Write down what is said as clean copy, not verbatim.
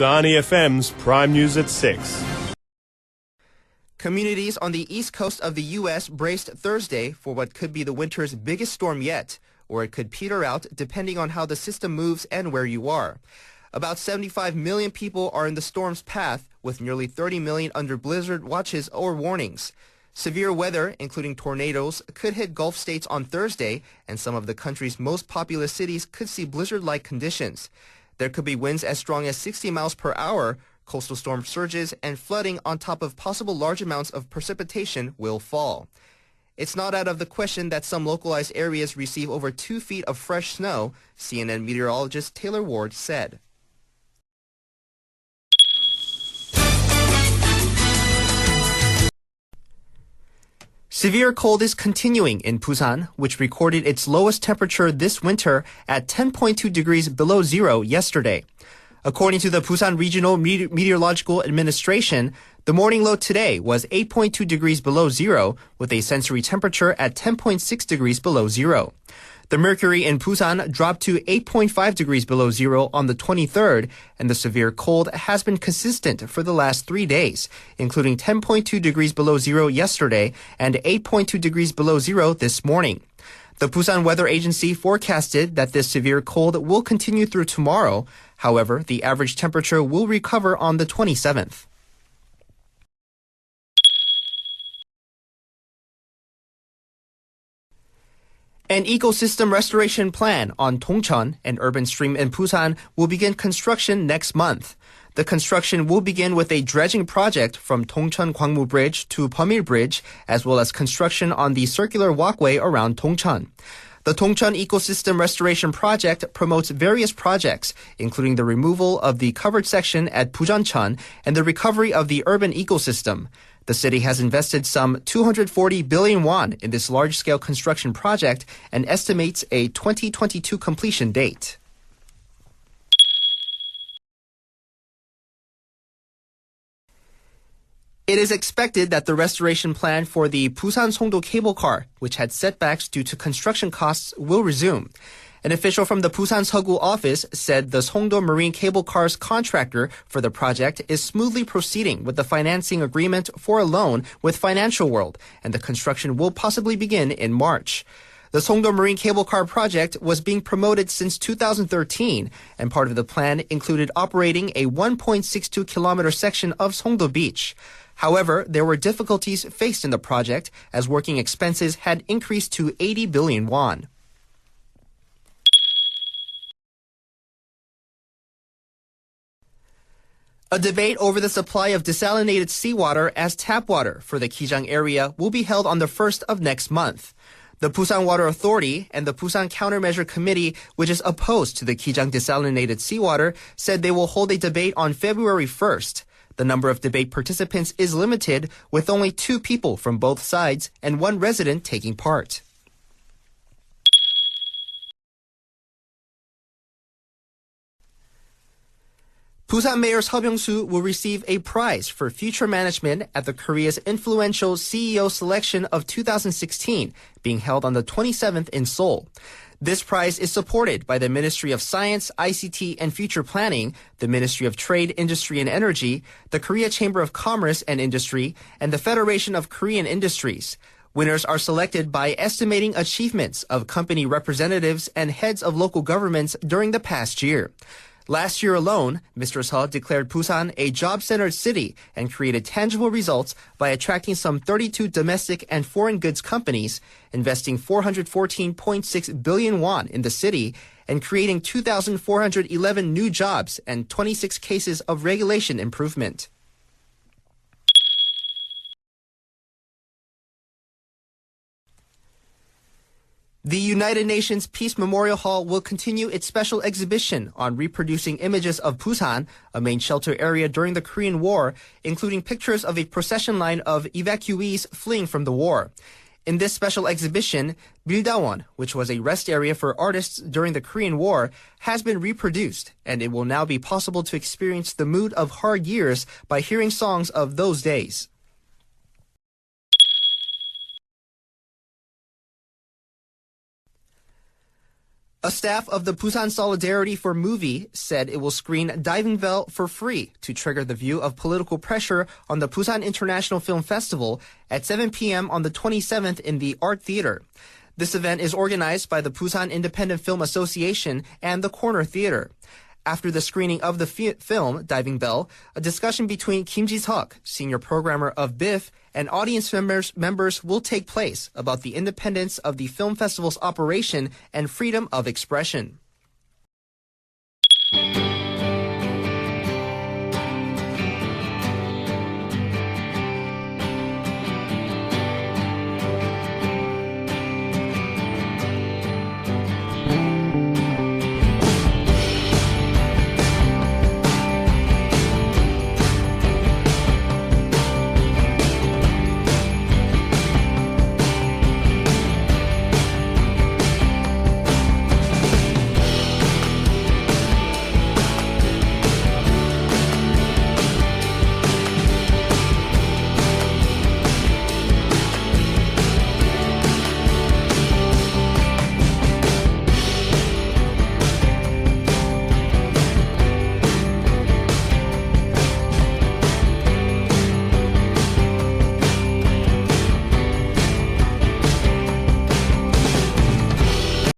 Donny FM's Prime News at 6. Communities on the east coast of the U.S. braced Thursday for what could be the winter's biggest storm yet, or it could peter out depending on how the system moves and where you are. About 75 million people are in the storm's path, with nearly 30 million under blizzard watches or warnings. Severe weather, including tornadoes, could hit Gulf states on Thursday, and some of the country's most populous cities could see blizzard-like conditions. There could be winds as strong as 60 miles per hour, coastal storm surges, and flooding on top of possible large amounts of precipitation will fall. It's not out of the question that some localized areas receive over 2 feet of fresh snow, CNN meteorologist Taylor Ward said. Severe cold is continuing in Busan, which recorded its lowest temperature this winter at 10.2 degrees below zero yesterday. According to the Busan Regional Meteorological Administration, the morning low today was 8.2 degrees below zero, with a sensory temperature at 10.6 degrees below zero. The mercury in Busan dropped to 8.5 degrees below zero on the 23rd, and the severe cold has been consistent for the last 3 days, including 10.2 degrees below zero yesterday and 8.2 degrees below zero this morning. The Busan Weather Agency forecasted that this severe cold will continue through tomorrow. However, the average temperature will recover on the 27th. An ecosystem restoration plan on Dongcheon, an urban stream in Busan, will begin construction next month. The construction will begin with a dredging project from Dongcheon Gwangmu Bridge to Pamil Bridge, as well as construction on the circular walkway around Dongcheon. The Dongcheon Ecosystem Restoration Project promotes various projects, including the removal of the covered section at Bujeoncheon and the recovery of the urban ecosystem. The city has invested some 240 billion won in this large-scale construction project and estimates a 2022 completion date. It is expected that the restoration plan for the Busan-Songdo cable car, which had setbacks due to construction costs, will resume. An official from the Busan Seogu office said the Songdo Marine Cable Car's contractor for the project is smoothly proceeding with the financing agreement for a loan with Financial World, and the construction will possibly begin in March. The Songdo Marine Cable Car project was being promoted since 2013, and part of the plan included operating a 1.62-kilometer section of Songdo Beach. However, there were difficulties faced in the project as working expenses had increased to 80 billion won. A debate over the supply of desalinated seawater as tap water for the Kijang area will be held on the 1st of next month. The Busan Water Authority and the Busan Countermeasure Committee, which is opposed to the Kijang desalinated seawater, said they will hold a debate on February 1st. The number of debate participants is limited, with only 2 people from both sides and 1 resident taking part. Busan Mayor Seo Byung-soo will receive a prize for future management at the Korea's influential CEO selection of 2016, being held on the 27th in Seoul. This prize is supported by the Ministry of Science, ICT, and Future Planning, the Ministry of Trade, Industry, and Energy, the Korea Chamber of Commerce and Industry, and the Federation of Korean Industries. Winners are selected by estimating achievements of company representatives and heads of local governments during the past year. Last year alone, Mr. Seo declared Busan a job-centered city and created tangible results by attracting some 32 domestic and foreign goods companies, investing 414.6 billion won in the city, and creating 2,411 new jobs and 26 cases of regulation improvement. The United Nations Peace Memorial Hall will continue its special exhibition on reproducing images of Busan, a main shelter area during the Korean War, including pictures of a procession line of evacuees fleeing from the war. In this special exhibition, Mildawon, which was a rest area for artists during the Korean War, has been reproduced, and it will now be possible to experience the mood of hard years by hearing songs of those days. A staff of the Busan Solidarity for Movie said it will screen Diving Bell for free to trigger the view of political pressure on the Busan International Film Festival at 7 p.m. on the 27th in the Art Theater. This event is organized by the Busan Independent Film Association and the Corner Theater. After the screening of the film, Diving Bell, a discussion between Kim Ji-seok, senior programmer of BIF, and audience members will take place about the independence of the film festival's operation and freedom of expression.